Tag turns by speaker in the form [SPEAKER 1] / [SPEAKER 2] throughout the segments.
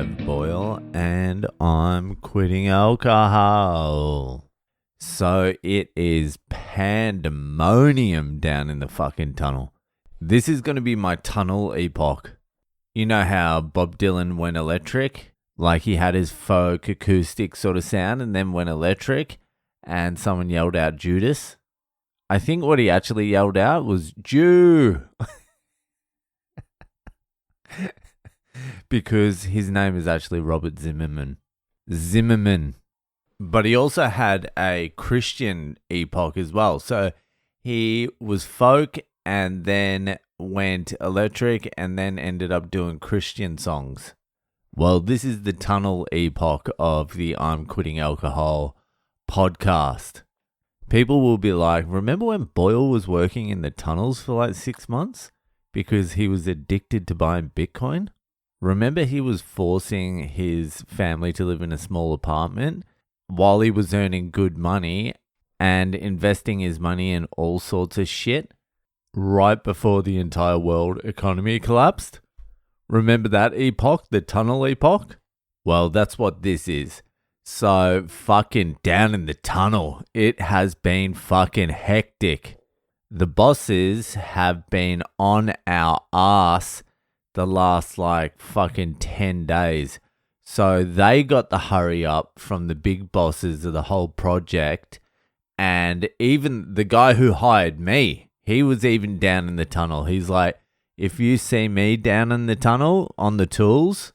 [SPEAKER 1] Boyle, and I'm quitting alcohol. So it is pandemonium down in the fucking tunnel. This is going to be my tunnel epoch. You know how Bob Dylan went electric? Like he had his folk acoustic sort of sound and then went electric and someone yelled out Judas. I think what he actually yelled out was Jew. Because his name is actually Robert Zimmerman. But he also had a Christian epoch as well. So he was folk and then went electric and then ended up doing Christian songs. Well, this is the tunnel epoch of the I'm Quitting Alcohol podcast. People will be like, remember when Boyle was working in the tunnels for like 6 months because he was addicted to buying Bitcoin? Remember he was forcing his family to live in a small apartment while he was earning good money and investing his money in all sorts of shit right before the entire world economy collapsed? Remember that epoch, the tunnel epoch? Well, that's what this is. So fucking down in the tunnel, it has been fucking hectic. The bosses have been on our ass the last like fucking 10 days. So they got the hurry up from the big bosses of the whole project. And even the guy who hired me, he was even down in the tunnel. He's like, if you see me down in the tunnel on the tools,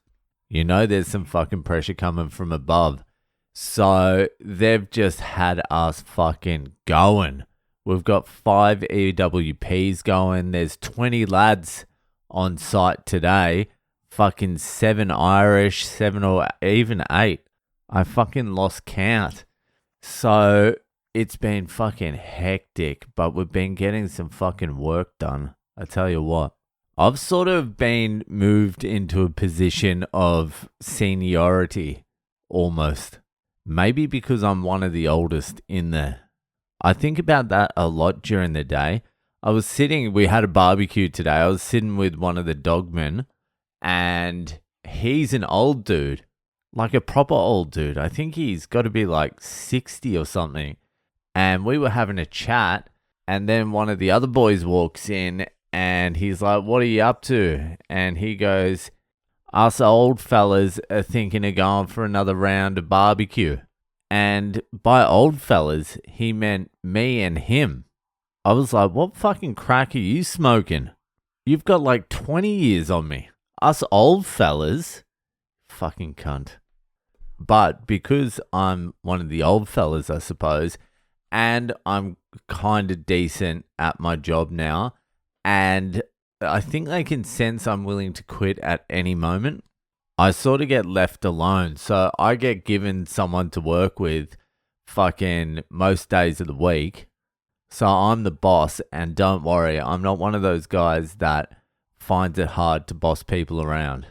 [SPEAKER 1] you know there's some fucking pressure coming from above. So they've just had us fucking going. We've got 5 EWPs going. There's 20 lads on site today. Fucking 7 Irish, 7 or even 8. I fucking lost count. So it's been fucking hectic, but we've been getting some fucking work done. I tell you what. I've sort of been moved into a position of seniority, almost. Maybe because I'm one of the oldest in there. I think about that a lot during the day. We had a barbecue today. I was sitting with one of the dogmen, and he's an old dude, like a proper old dude. I think he's got to be like 60 or something. And we were having a chat, and then one of the other boys walks in, and he's like, what are you up to? And he goes, us old fellas are thinking of going for another round of barbecue. And by old fellas, he meant me and him. I was like, what fucking crack are you smoking? You've got like 20 years on me. Us old fellas? Fucking cunt. But because I'm one of the old fellas, I suppose, and I'm kind of decent at my job now, and I think they can sense I'm willing to quit at any moment, I sort of get left alone. So I get given someone to work with fucking most days of the week. So I'm the boss, and don't worry, I'm not one of those guys that finds it hard to boss people around.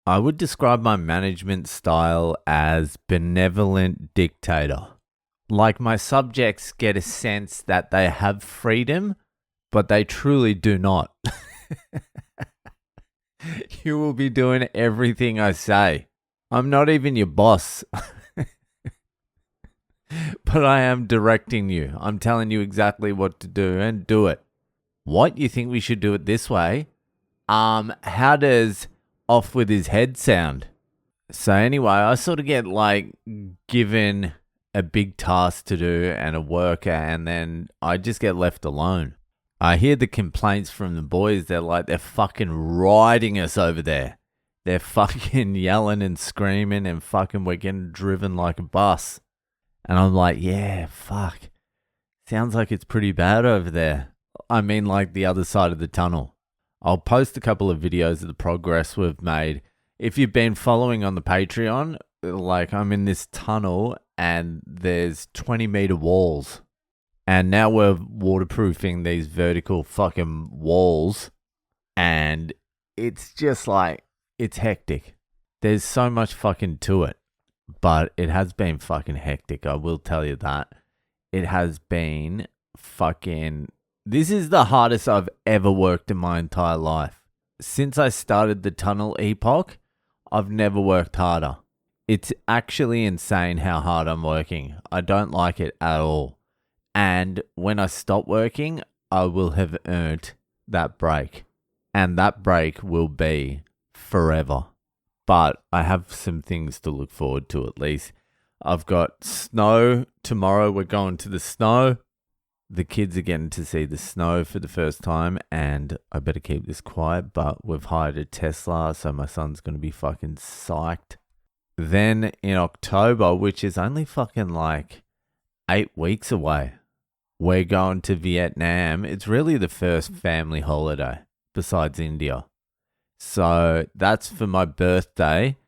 [SPEAKER 1] I would describe my management style as benevolent dictator. Like my subjects get a sense that they have freedom, but they truly do not. You will be doing everything I say. I'm not even your boss. But I am directing you. I'm telling you exactly what to do and do it. What? You think we should do it this way? How does off with his head sound? So anyway, I sort of get like given a big task to do and a worker, and then I just get left alone. I hear the complaints from the boys. They're fucking riding us over there. They're fucking yelling and screaming and fucking we're getting driven like a bus. And I'm like, yeah, fuck. Sounds like it's pretty bad over there. I mean, like the other side of the tunnel. I'll post a couple of videos of the progress we've made. If you've been following on the Patreon, like I'm in this tunnel and there's 20-meter walls. And now we're waterproofing these vertical fucking walls. And it's just like, it's hectic. There's so much fucking to it. But it has been fucking hectic, I will tell you that. It has been fucking... This is the hardest I've ever worked in my entire life. Since I started the tunnel epoch, I've never worked harder. It's actually insane how hard I'm working. I don't like it at all. And when I stop working, I will have earned that break. And that break will be forever. But I have some things to look forward to at least. I've got snow. Tomorrow we're going to the snow. The kids are getting to see the snow for the first time, and I better keep this quiet, but we've hired a Tesla, so my son's going to be fucking psyched. Then in October, which is only fucking like 8 weeks away, we're going to Vietnam. It's really the first family holiday besides India. So that's for my birthday.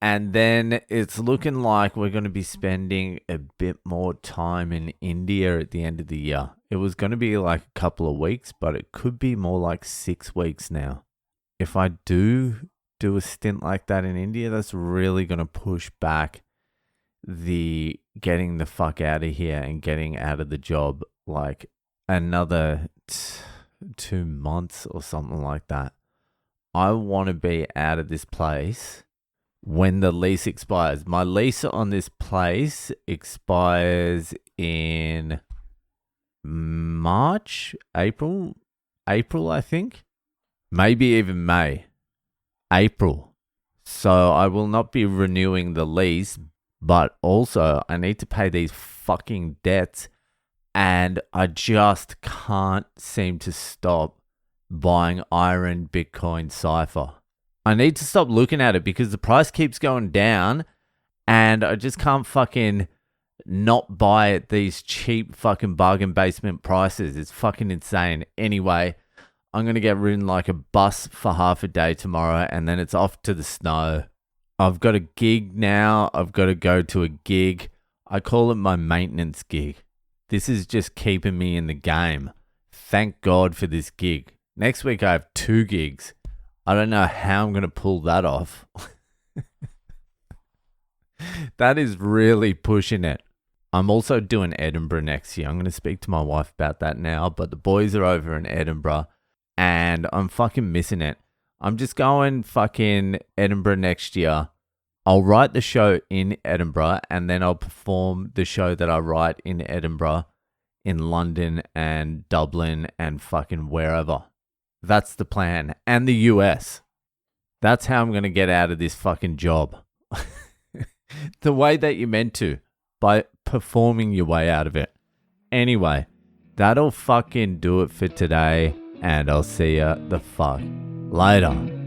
[SPEAKER 1] And then it's looking like we're going to be spending a bit more time in India at the end of the year. It was going to be like a couple of weeks, but it could be more like 6 weeks now. If I do a stint like that in India, that's really going to push back the getting the fuck out of here and getting out of the job like another 2 months or something like that. I want to be out of this place when the lease expires. My lease on this place expires in April, I think. Maybe even May. April. So I will not be renewing the lease, but also I need to pay these fucking debts, and I just can't seem to stop buying Iron, Bitcoin, Cypher. I need to stop looking at it because the price keeps going down, and I just can't fucking not buy at these cheap fucking bargain basement prices. It's fucking insane. Anyway, I'm going to get ridden like a bus for half a day tomorrow, and then it's off to the snow. I've got a gig now. I've got to go to a gig. I call it my maintenance gig. This is just keeping me in the game. Thank God for this gig. Next week I have 2 gigs. I don't know how I'm going to pull that off. That is really pushing it. I'm also doing Edinburgh next year. I'm going to speak to my wife about that now, but the boys are over in Edinburgh and I'm fucking missing it. I'm just going fucking Edinburgh next year. I'll write the show in Edinburgh and then I'll perform the show that I write in Edinburgh, in London and Dublin and fucking wherever. That's the plan. And the US. That's how I'm going to get out of this fucking job. The way that you're meant to. By performing your way out of it. Anyway, that'll fucking do it for today. And I'll see ya the fuck later.